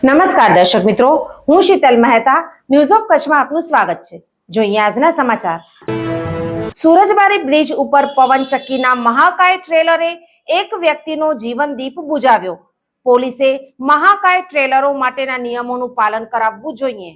નમસ્કાર દર્શક મિત્રો, હું શીતલ મહેતા ન્યૂઝ ઓફ કચ્છમાં આપનું સ્વાગત છે। જોઈએ આજના સમાચાર। સુરજબારી બ્રિજ ઉપર પવનચક્કીના મહાકાય ટ્રેલરે એક વ્યક્તિનો જીવનદીપ બુજાવ્યો। પોલીસે મહાકાય ટ્રેલરો માટેના નિયમોનું પાલન કરાવવું જોઈએ।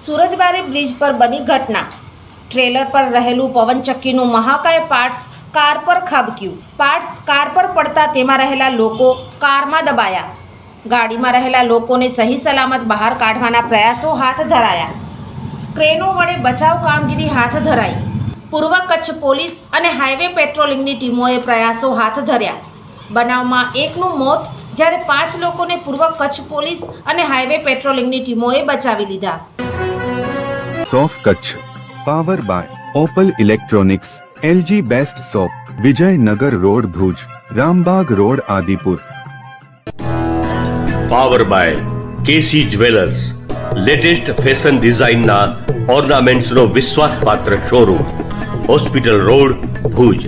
સુરજબારી બ્રિજ પર બની ઘટના। ટ્રેલર પર રહેલું પવનચક્કીનું મહાકાય પાર્ટ્સ કાર પર ખાબક્યું। પાર્ટ્સ કાર પર પડતા તેમાં રહેલા લોકો કારમાં દબાયા। ગાડીમાં રહેલા લોકોને સહી સલામત બહાર કાઢવાના પ્રયાસો હાથ ધરાયા। ક્રેનો વડે બચાવ કામગીરી હાથ ધરાઈ। પૂર્વ કચ્છ પોલીસ અને હાઈવે પેટ્રોલિંગની ટીમોએ પ્રયાસો હાથ ધર્યા। બનાવમાં એકનું મોત જ્યારે 5 લોકોને પૂર્વ કચ્છ પોલીસ અને હાઈવે પેટ્રોલિંગની ટીમોએ બચાવી લીધા। સોફ Kutch power by Opal electronics, LG best shop, Vijaynagar road Bhuj, Rambagh road Adipur. Power by KC jewellers, latest fashion ડિઝાઇનના ઓર્નામેન્ટ્સનો વિશ્વાસપાત્ર શોરૂમ, હોસ્પિટલ રોડ ભુજ।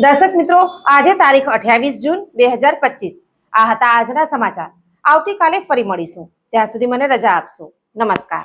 દર્શક મિત્રો, આજે તારીખ 28 જૂન 2025 આ હતા આજના સમાચાર। આવતીકાલે ફરી મળીશું, ત્યાં સુધી મને રજા આપશો। નમસ્કાર।